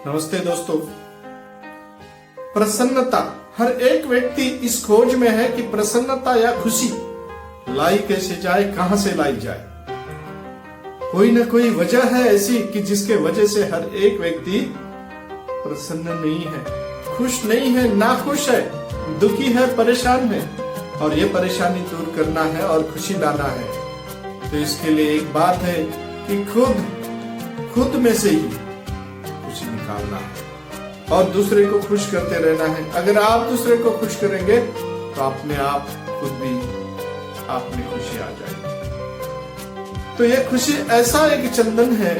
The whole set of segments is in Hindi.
नमस्ते दोस्तों। प्रसन्नता, हर एक व्यक्ति इस खोज में है कि प्रसन्नता या खुशी लाई कैसे जाए, कहां से लाई जाए। कोई ना कोई वजह है ऐसी कि जिसके वजह से हर एक व्यक्ति प्रसन्न नहीं है, खुश नहीं है, नाखुश है, दुखी है, परेशान है और ये परेशानी दूर करना है और खुशी लाना है। तो इसके लिए एक बात है कि खुद में से ही खुशी निकालना है और दूसरे को खुश करते रहना है। अगर आप दूसरे को खुश करेंगे तो अपने आप खुद भी आप में खुशी आ जाएगी। तो यह खुशी ऐसा एक चंदन है,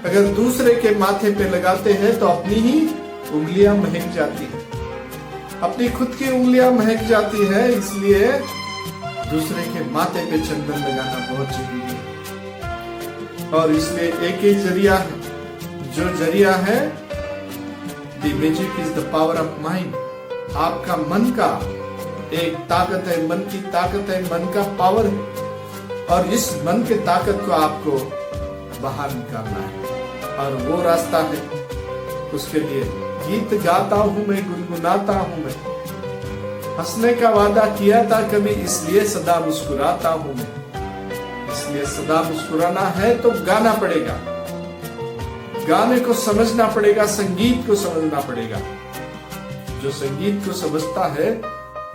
अगर दूसरे के माथे पे लगाते हैं तो अपनी ही उंगलियां महक जाती है, अपनी खुद की उंगलियां महक जाती है। इसलिए दूसरे के माथे पे चंदन लगाना बहुत जरूरी है। और इसलिए एक ही जरिया है, जो जरिया है the magic is the power of mind. आपका मन का एक ताकत है, मन की ताकत है, मन का पावर है और इस मन के ताकत को आपको बाहर निकालना है और वो रास्ता है। उसके लिए गीत गाता हूं मैं, गुनगुनाता हूं मैं, हंसने का वादा किया था कभी, इसलिए सदा मुस्कुराता हूं मैं। इसलिए सदा मुस्कुराना है तो गाना पड़ेगा, गाने को समझना पड़ेगा, संगीत को समझना पड़ेगा। जो संगीत को समझता है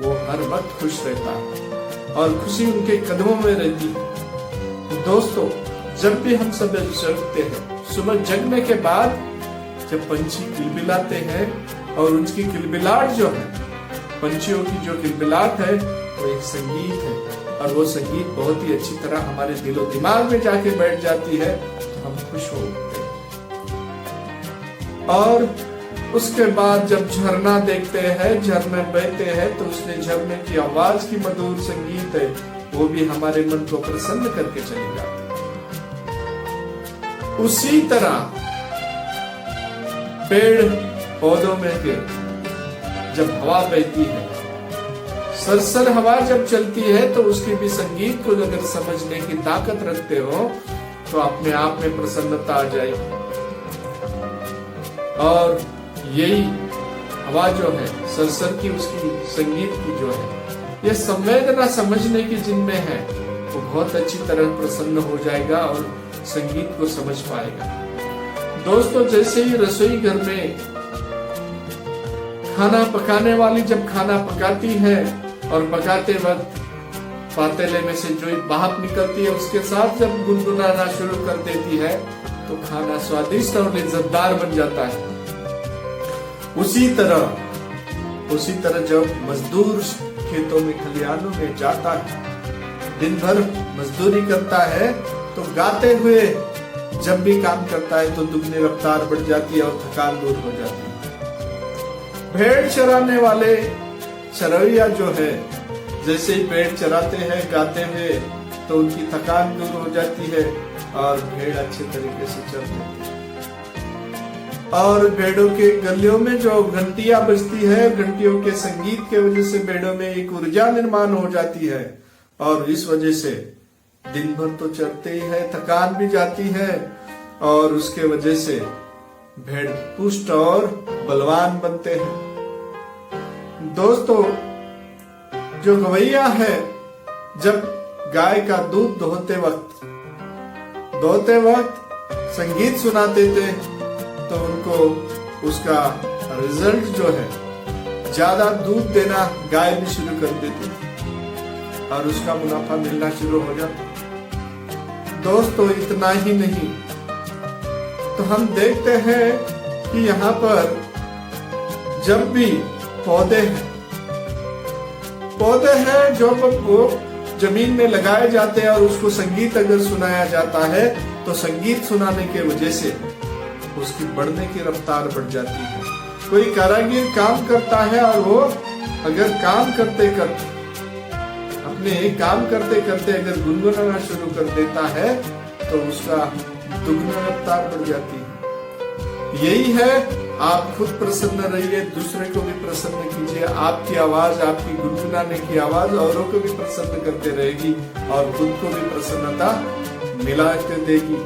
वो हर वक्त खुश रहता है और खुशी उनके कदमों में रहती है। दोस्तों, जब भी हम सब जगते हैं, सुबह जगने के बाद जब पंछी किलबिलाते हैं और उनकी किलबिलाहट जो है, पंछियों की जो किलबिलाहट है वो एक संगीत है और वो संगीत बहुत ही अच्छी तरह हमारे दिलो दिमाग में जाके बैठ जाती है तो हम खुश हो उठते हैं। और उसके बाद जब झरना देखते हैं, झरने बहते हैं तो उसमें झरने की आवाज की मधुर संगीत है, वो भी हमारे मन को प्रसन्न करके चली जाती है। उसी तरह पेड़ पौधों में के जब हवा बहती है, सरसर हवा जब चलती है तो उसके भी संगीत को अगर समझने की ताकत रखते हो तो अपने आप में प्रसन्नता आ जाएगी। और यही हवा जो है सरसर की, उसकी संगीत की जो है, यह संवेदना समझने की जिनमें है वो बहुत अच्छी तरह प्रसन्न हो जाएगा और संगीत को समझ पाएगा। दोस्तों, जैसे ही रसोई घर में खाना पकाने वाली जब खाना पकाती है और पकाते वक्त पातेले में से जो भाप निकलती है उसके साथ जब गुनगुनाना शुरू कर देती है तो खाना स्वादिष्ट और लज्जतदार बन जाता है। उसी तरह जब मजदूर खेतों में, खलिहानों में जाता है, दिन भर मजदूरी करता है तो गाते हुए जब भी काम करता है तो दुगनी रफ्तार बढ़ जाती है और थकान दूर हो जाती है। भेड़ चराने वाले चरवैया जो है, जैसे ही भेड़ चराते हैं गाते हुए तो उनकी थकान दूर हो जाती है और भेड़ अच्छे तरीके से चलती है। और भेड़ों के गलियों में जो घंटियां बजती है, घंटियों के संगीत के वजह से भेड़ों में एक ऊर्जा निर्माण हो जाती है और इस वजह से दिन भर तो चलते ही है, थकान भी जाती है और उसके वजह से भेड़ पुष्ट और बलवान बनते हैं। दोस्तों, जो गवैया है, जब गाय का दूध दोहते वक्त संगीत सुनाते थे तो उनको उसका रिजल्ट जो है, ज्यादा दूध देना गाय भी शुरू कर देती और उसका मुनाफा मिलना शुरू हो जाता। दोस्तों, इतना ही नहीं तो हम देखते हैं कि यहाँ पर जब भी पौधे हैं जो वो जमीन में लगाए जाते हैं और उसको संगीत अगर सुनाया जाता है तो संगीत सुनाने के वजह से उसकी बढ़ने की रफ्तार बढ़ जाती है। कोई कारीगर काम करता है और वो अगर काम करते अगर गुनगुनाना शुरू कर देता है तो उसका दुगना रफ्तार बढ़ जाती है। यही है, आप खुद प्रसन्न रहिए, दूसरे को भी प्रसन्न कीजिए। आपकी आवाज, आपकी गुनगुनाने की आवाज औरों को भी प्रसन्न करते रहेगी और खुद को भी प्रसन्नता मिला कर देगी।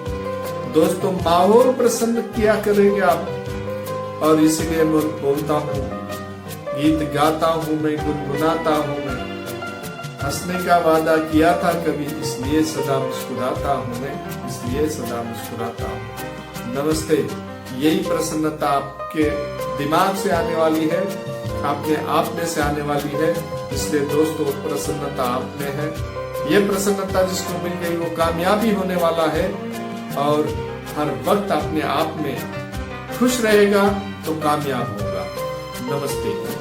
दोस्तों, माहौल प्रसन्न किया करेंगे आप और इसीलिए मैं बोलता हूँ, गीत गाता हूँ मैं, गुनगुनाता हूँ मैं, हंसने का वादा किया था कभी, इसलिए सदा मुस्कुराता हूँ मैं, इसलिए सदा मुस्कुराता हूँ। नमस्ते। यही प्रसन्नता आपके दिमाग से आने वाली है, अपने आप में से आने वाली है। इसलिए दोस्तों, प्रसन्नता आप में है। ये प्रसन्नता जिसको मिल गई वो कामयाबी होने वाला है, और हर वक्त अपने आप में खुश रहेगा तो कामयाब होगा। नमस्ते।